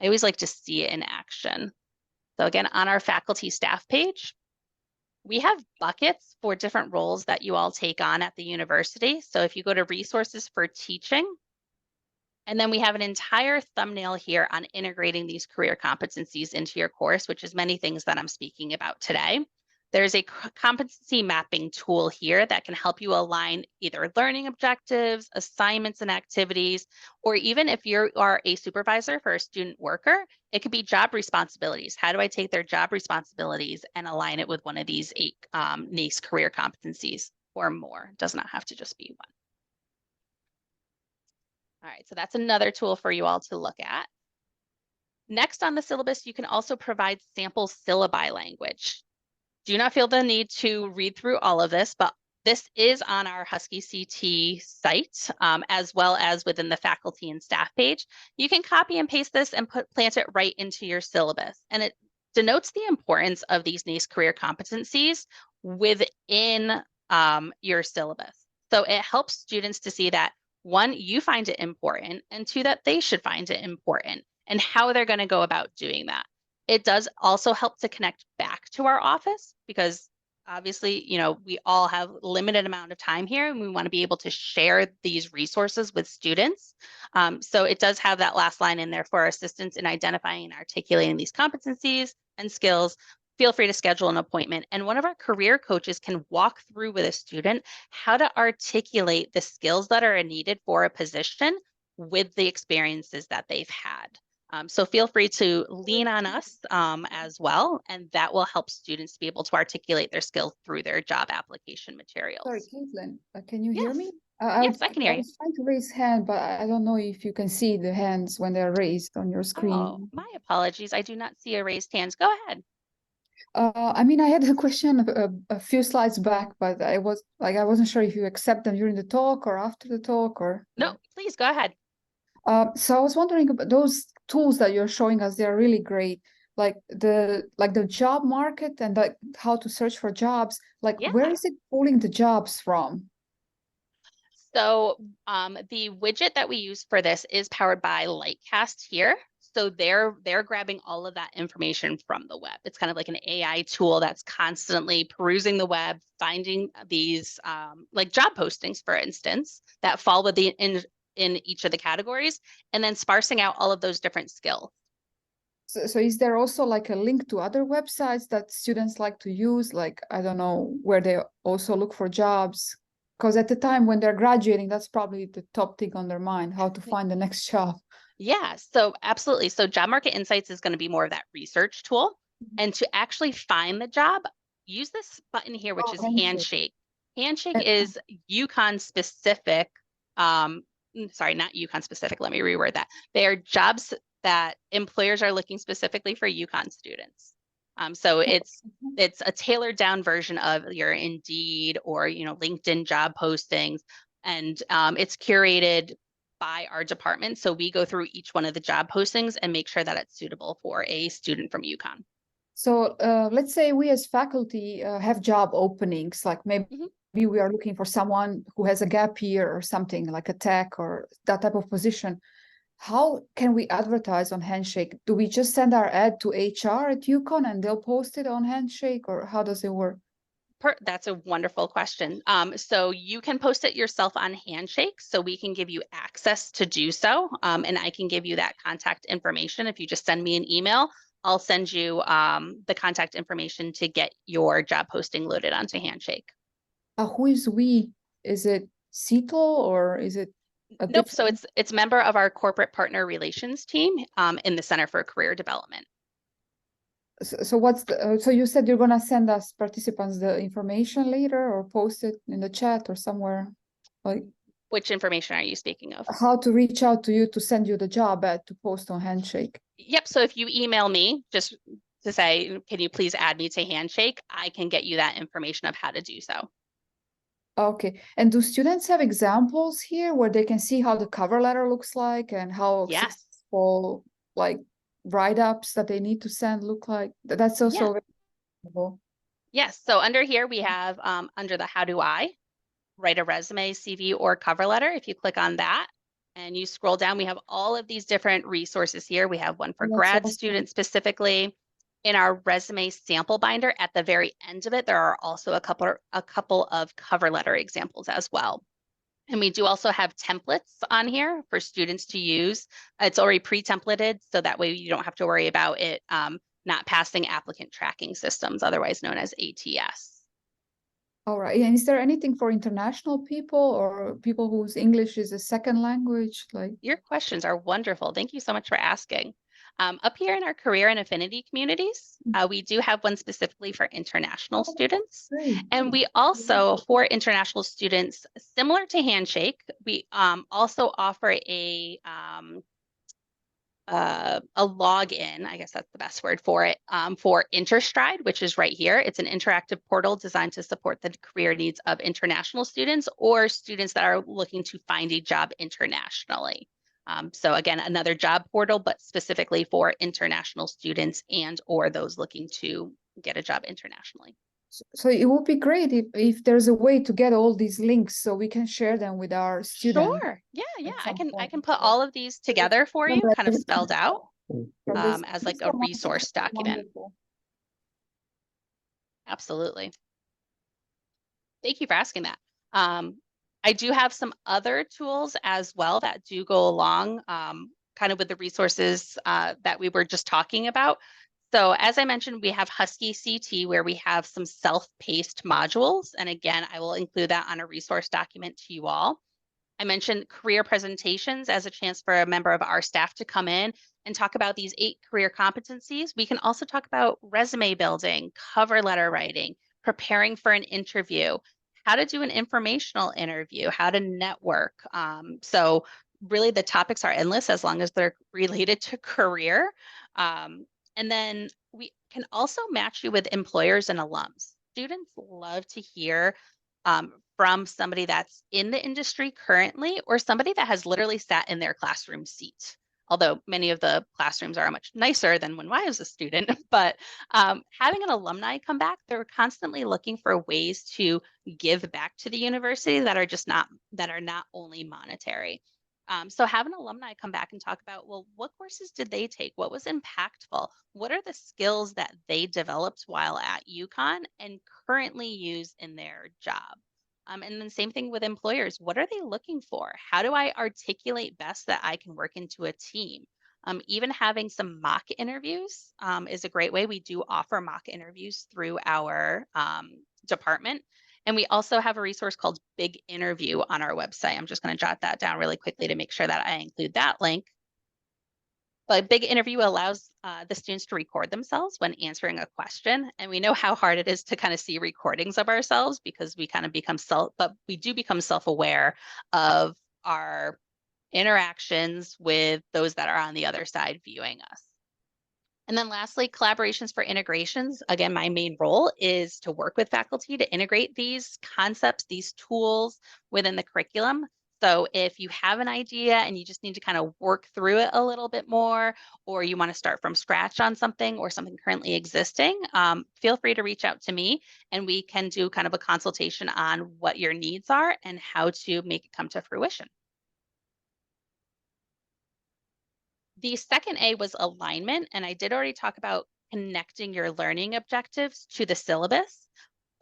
Speaker 1: always like to see it in action. So again, on our faculty staff page, We have buckets for different roles that you all take on at the university. So if you go to resources for teaching, and then we have an entire thumbnail here on integrating these career competencies into your course, which is many things that I'm speaking about today. There's a competency mapping tool here that can help you align either learning objectives, assignments and activities, or even if you are a supervisor for a student worker, it could be job responsibilities. How do I take their job responsibilities and align it with one of these 8 NACE career competencies or more? It does not have to just be one. All right, so that's another tool for you all to look at. Next on the syllabus, you can also provide sample syllabi language. Do not feel the need to read through all of this, but this is on our Husky CT site, as well as within the faculty and staff page. You can copy and paste this and plant it right into your syllabus. And it denotes the importance of these NACE career competencies within your syllabus. So it helps students to see that, 1, you find it important, and 2, that they should find it important and how they're going to go about doing that. It does also help to connect back to our office because obviously, you know, we all have limited amount of time here and we want to be able to share these resources with students. So it does have that last line in there for assistance in identifying and articulating these competencies and skills. Feel free to schedule an appointment. And one of our career coaches can walk through with a student how to articulate the skills that are needed for a position with the experiences that they've had. So feel free to lean on us as well, and that will help students be able to articulate their skills through their job application materials.
Speaker 5: Sorry, Caitlin, can you hear me?
Speaker 1: Yes, I can hear
Speaker 5: I
Speaker 1: you.
Speaker 5: was trying to raise hand, but I don't know if you can see the hands when they're raised on your screen.
Speaker 1: Oh, my apologies. I do not see a raised hands. Go ahead.
Speaker 5: I mean, I had a question a few slides back, but I wasn't sure if you accept them during the talk or after the talk or.
Speaker 1: No, please go ahead.
Speaker 5: So I was wondering about those tools that you're showing us. They're really great. Like the job market and like how to search for jobs. Like where is it pulling the jobs from?
Speaker 1: So the widget that we use for this is powered by Lightcast here. So they're grabbing all of that information from the web. It's kind of like an AI tool that's constantly perusing the web, finding these like job postings, for instance, that fall within in each of the categories, and then sparsing out all of those different skills.
Speaker 5: So is there also like a link to other websites that students like to use? Like, I don't know, where they also look for jobs? Because at the time when they're graduating, that's probably the top thing on their mind, how to find the next job.
Speaker 1: Yeah, so absolutely. So Job Market Insights is going to be more of that research tool. And to actually find the job, use this button here, which is Handshake. Handshake is UConn specific. Sorry, not UConn specific. Let me reword that. They are jobs that employers are looking specifically for UConn students. So it's a tailored down version of your Indeed or LinkedIn job postings, and it's curated by our department. So we go through each one of the job postings and make sure that it's suitable for a student from UConn.
Speaker 5: So let's say we as faculty have job openings, like maybe we are looking for someone who has a gap year or something like a tech or that type of position. How can we advertise on Handshake? Do we just send our ad to HR at UConn and they'll post it on Handshake, or how does it work?
Speaker 1: That's a wonderful question. So you can post it yourself on Handshake, so we can give you access to do so. And I can give you that contact information. If you just send me an email, I'll send you the contact information to get your job posting loaded onto Handshake.
Speaker 5: Who is we? Is it CETL or is it a
Speaker 1: Nope.
Speaker 5: different...
Speaker 1: So it's a member of our corporate partner relations team in the Center for Career Development.
Speaker 5: So what's the, so you said you're gonna send us participants the information later or post it in the chat or somewhere? Like,
Speaker 1: which information are you speaking of?
Speaker 5: How to reach out to you to send you the job ad to post on Handshake?
Speaker 1: Yep. So if you email me just to say, can you please add me to Handshake, I can get you that information of how to do so.
Speaker 5: Okay. And do students have examples here where they can see how the cover letter looks like and how successful like write-ups that they need to send look like? That's also available.
Speaker 1: Yes. So under here we have under the how do I write a resume, CV, or cover letter. If you click on that and you scroll down, we have all of these different resources here. We have one for grad students specifically. In our resume sample binder at the very end of it, there are also a couple of cover letter examples as well. And we do also have templates on here for students to use. It's already pre-templated, so that way you don't have to worry about it not passing applicant tracking systems, otherwise known as ATS.
Speaker 5: All right. And is there anything for international people or people whose English is a second language? Like,
Speaker 1: Your questions are wonderful. Thank you so much for asking. Up here in our career and affinity communities, we do have one specifically for international students.
Speaker 5: great.
Speaker 1: And we also, for international students, similar to Handshake, we also offer a login, I guess that's the best word for it, for InterStride, which is right here. It's an interactive portal designed to support the career needs of international students or students that are looking to find a job internationally. So again, another job portal, but specifically for international students and or those looking to get a job internationally.
Speaker 5: So it would be great if there's a way to get all these links so we can share them with our students.
Speaker 1: Sure. Yeah. I
Speaker 5: some
Speaker 1: can
Speaker 5: point.
Speaker 1: put all of these together for you, kind of spelled out
Speaker 5: This
Speaker 1: as like
Speaker 5: is
Speaker 1: a
Speaker 5: so
Speaker 1: resource document.
Speaker 5: wonderful.
Speaker 1: Absolutely. Thank you for asking that. I do have some other tools as well that do go along kind of with the resources that we were just talking about. So as I mentioned, we have Husky CT where we have some self-paced modules. And again, I will include that on a resource document to you all. I mentioned career presentations as a chance for a member of our staff to come in and talk about these 8 career competencies. We can also talk about resume building, cover letter writing, preparing for an interview, how to do an informational interview, how to network. So really the topics are endless as long as they're related to career. And then we can also match you with employers and alums. Students love to hear from somebody that's in the industry currently or somebody that has literally sat in their classroom seat. Although many of the classrooms are much nicer than when I was a student, but having an alumni come back, they're constantly looking for ways to give back to the university that are not only monetary. So have an alumni come back and talk about, well, what courses did they take? What was impactful? What are the skills that they developed while at UConn and currently use in their job? And then same thing with employers. What are they looking for? How do I articulate best that I can work into a team? Even having some mock interviews is a great way. We do offer mock interviews through our department. And we also have a resource called Big Interview on our website. I'm just going to jot that down really quickly to make sure that I include that link. But Big Interview allows the students to record themselves when answering a question. And we know how hard it is to kind of see recordings of ourselves because we kind of become we do become self-aware of our interactions with those that are on the other side viewing us. And then lastly, collaborations for integrations. Again, my main role is to work with faculty to integrate these concepts, these tools within the curriculum. So if you have an idea and you just need to kind of work through it a little bit more, or you want to start from scratch on something or something currently existing, feel free to reach out to me and we can do kind of a consultation on what your needs are and how to make it come to fruition. The second A was alignment, and I did already talk about connecting your learning objectives to the syllabus,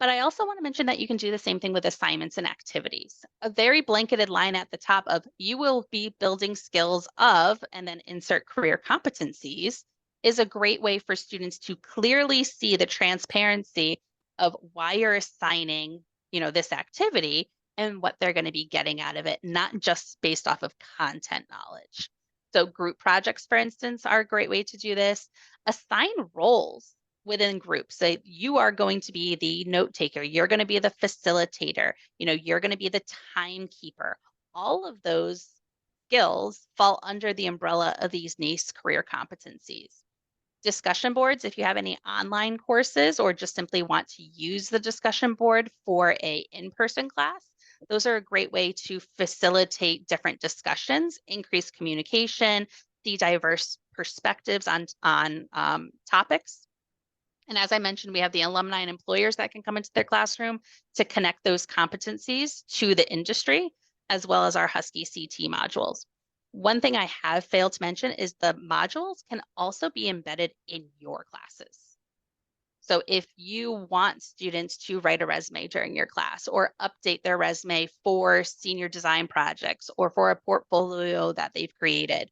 Speaker 1: but I also want to mention that you can do the same thing with assignments and activities. A very blanketed line at the top of you will be building skills of, and then insert career competencies is a great way for students to clearly see the transparency of why you're assigning, this activity and what they're going to be getting out of it, not just based off of content knowledge. So group projects, for instance, are a great way to do this. Assign roles within groups. So you are going to be the note taker. You're going to be the facilitator. You're going to be the timekeeper. All of those skills fall under the umbrella of these NACE career competencies. Discussion boards, if you have any online courses or just simply want to use the discussion board for a in-person class, those are a great way to facilitate different discussions, increase communication, see diverse perspectives on topics. And as I mentioned, we have the alumni and employers that can come into their classroom to connect those competencies to the industry, as well as our Husky CT modules. One thing I have failed to mention is the modules can also be embedded in your classes. So if you want students to write a resume during your class or update their resume for senior design projects or for a portfolio that they've created,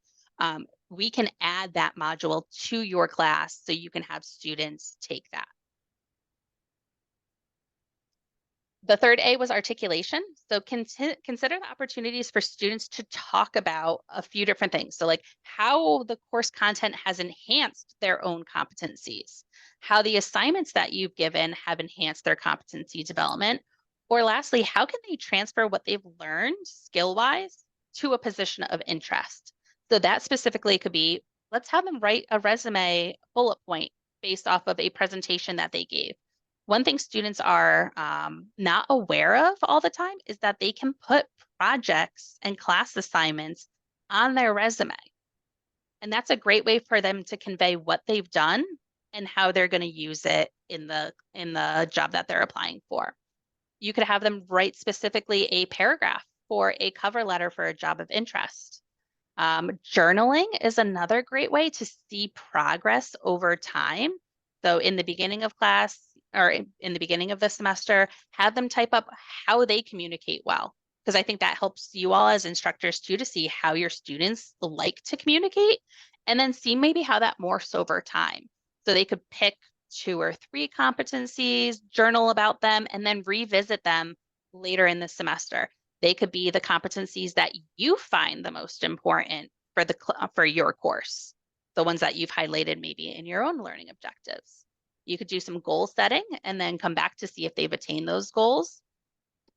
Speaker 1: we can add that module to your class so you can have students take that. The third A was articulation. So consider the opportunities for students to talk about a few different things. So like how the course content has enhanced their own competencies, how the assignments that you've given have enhanced their competency development, or lastly, how can they transfer what they've learned skill-wise to a position of interest? So that specifically could be, let's have them write a resume bullet point based off of a presentation that they gave. One thing students are not aware of all the time is that they can put projects and class assignments on their resume. And that's a great way for them to convey what they've done and how they're going to use it in the job that they're applying for. You could have them write specifically a paragraph for a cover letter for a job of interest. Journaling is another great way to see progress over time. So in the beginning of class or in the beginning of the semester, have them type up how they communicate well, because I think that helps you all as instructors too to see how your students like to communicate and then see maybe how that morphs over time. So they could pick 2 or 3 competencies, journal about them, and then revisit them later in the semester. They could be the competencies that you find the most important for your course, the ones that you've highlighted maybe in your own learning objectives. You could do some goal setting and then come back to see if they've attained those goals,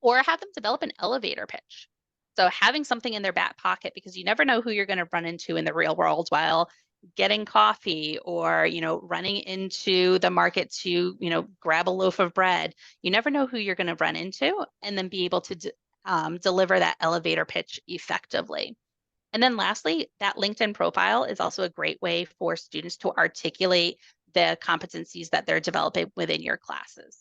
Speaker 1: or have them develop an elevator pitch. So having something in their back pocket, because you never know who you're going to run into in the real world while getting coffee or, running into the market to, grab a loaf of bread. You never know who you're going to run into, and then be able to deliver that elevator pitch effectively. And then lastly, that LinkedIn profile is also a great way for students to articulate the competencies that they're developing within your classes.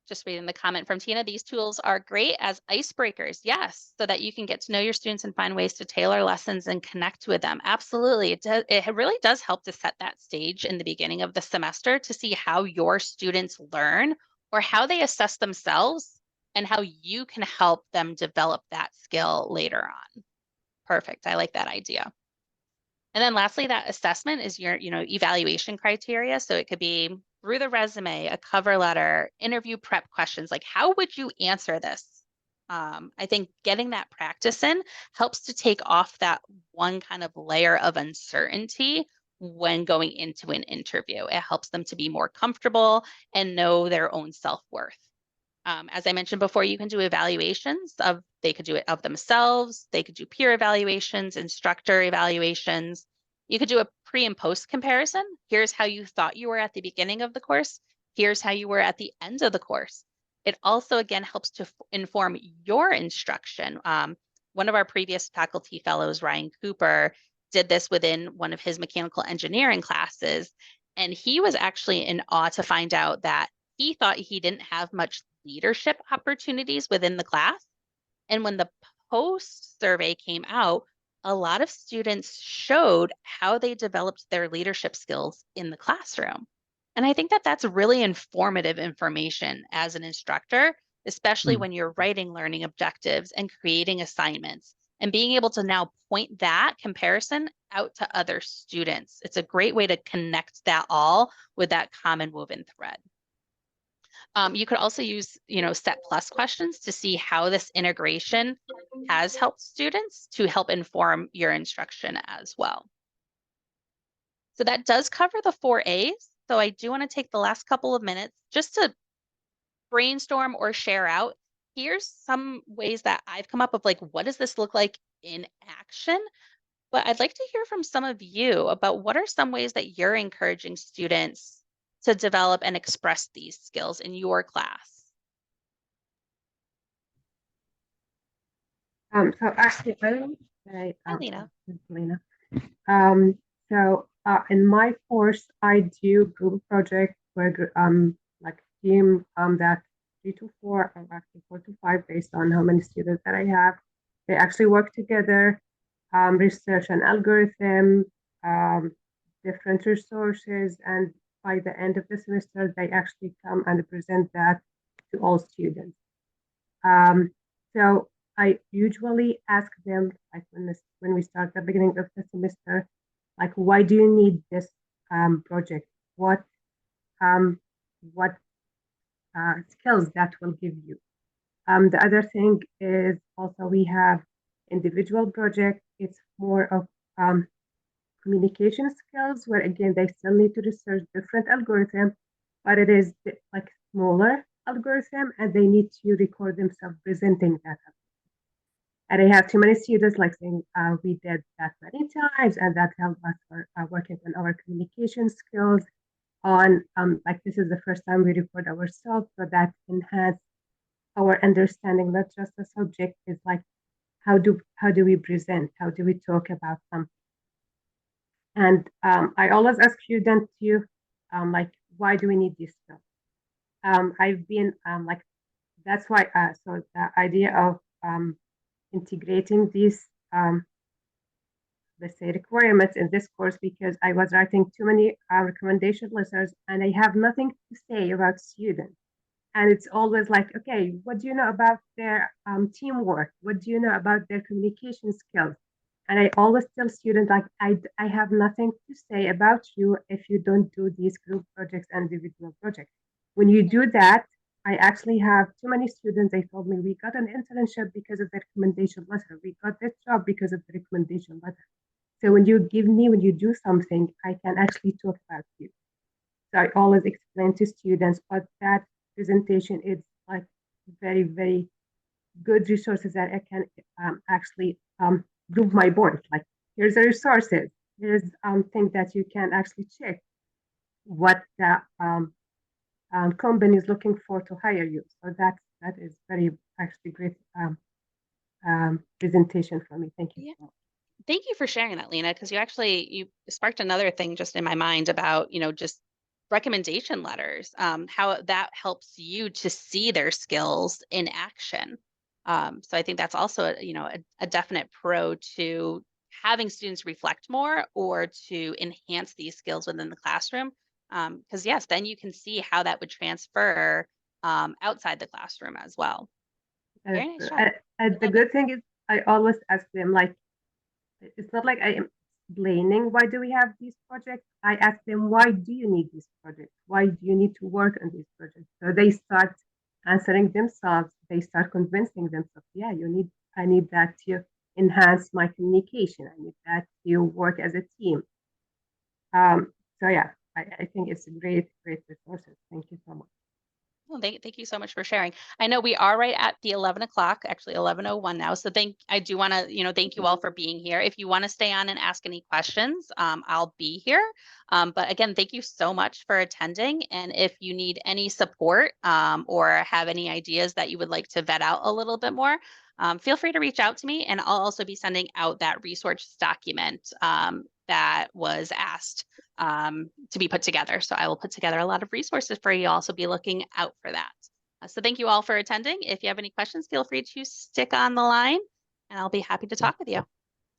Speaker 1: Just reading the comment from Tina, these tools are great as icebreakers. Yes, so that you can get to know your students and find ways to tailor lessons and connect with them. Absolutely. It really does help to set that stage in the beginning of the semester to see how your students learn or how they assess themselves and how you can help them develop that skill later on. Perfect. I like that idea. And then lastly, that assessment is your, evaluation criteria. So it could be through the resume, a cover letter, interview prep questions, like how would you answer this? I think getting that practice in helps to take off that one kind of layer of uncertainty when going into an interview. It helps them to be more comfortable and know their own self-worth. As I mentioned before, you can do evaluations they could do it of themselves. They could do peer evaluations, instructor evaluations. You could do a pre and post comparison. Here's how you thought you were at the beginning of the course. Here's how you were at the end of the course. It also, again, helps to inform your instruction. One of our previous faculty fellows, Ryan Cooper, did this within one of his mechanical engineering classes. And he was actually in awe to find out that he thought he didn't have much leadership opportunities within the class. And when the post survey came out, a lot of students showed how they developed their leadership skills in the classroom. And I think that that's really informative information as an instructor, especially when you're writing learning objectives and creating assignments and being able to now point that comparison out to other students. It's a great way to connect that all with that common woven thread. You could also use, set plus questions to see how this integration has helped students to help inform your instruction as well. So that does cover the 4 A's. So I do want to take the last couple of minutes just to brainstorm or share out. Here's some ways that I've come up with, like, what does this look like in action? But I'd like to hear from some of you about what are some ways that you're encouraging students to develop and express these skills in your class.
Speaker 6: So actually,
Speaker 1: Hi, Lena.
Speaker 6: Lena. In my course, I do group projects where like team that 3 to 4 or actually 4 to 5 based on how many students that I have. They actually work together, research an algorithm, different resources, and by the end of the semester, they actually come and present that to all students. So I usually ask them, like when we start the beginning of the semester, like, why do you need this project? What skills that will give you? The other thing is also we have individual project. It's more of communication skills, where again they still need to research different algorithms, but it is like smaller algorithm, and they need to record themselves presenting that. And I have too many students like saying we did that many times, and that helped us for working on our communication skills. On like this is the first time we record ourselves, so that enhance our understanding, not just the subject, is like how do we present, how do we talk about something. And I always ask students to like, why do we need this stuff? I've been like, that's why so the idea of integrating these let's say requirements in this course, because I was writing too many recommendation letters and I have nothing to say about students. And it's always like, okay, what do you know about their teamwork? What do you know about their communication skills? And I always tell students, like, I have nothing to say about you if you don't do these group projects and individual projects. When you do that, I actually have too many students. They told me, we got an internship because of the recommendation letter. We got this job because of the recommendation letter. So when you do something, I can actually talk about you. So I always explain to students, but that presentation is like very, very good resources that I can actually prove my point. Like, here's the resources, here's thing that you can actually check what the company is looking for to hire you. So that is very actually great presentation for me. Thank you.
Speaker 1: Yeah. Thank you for sharing that, Lena, because you sparked another thing just in my mind about, just recommendation letters, how that helps you to see their skills in action. So I think that's also, a definite pro to having students reflect more or to enhance these skills within the classroom. Because yes, then you can see how that would transfer outside the classroom as well. Very nice job.
Speaker 6: And the good thing is I always ask them, like, it's not like I am explaining why do we have these projects. I ask them, why do you need these projects? Why do you need to work on these projects? So they start answering themselves. They start convincing themselves, yeah, I need that to enhance my communication. I need that to work as a team. So yeah, I think it's a great resources. Thank you so much.
Speaker 1: Well, thank you so much for sharing. I know we are right at the 11 o'clock, actually 11:01 now. So I do want to, thank you all for being here. If you want to stay on and ask any questions, I'll be here. But again, thank you so much for attending. And if you need any support or have any ideas that you would like to vet out a little bit more, feel free to reach out to me. And I'll also be sending out that resource document that was asked to be put together. So I will put together a lot of resources for you all. So be looking out for that. So thank you all for attending. If you have any questions, feel free to stick on the line and I'll be happy to talk with you.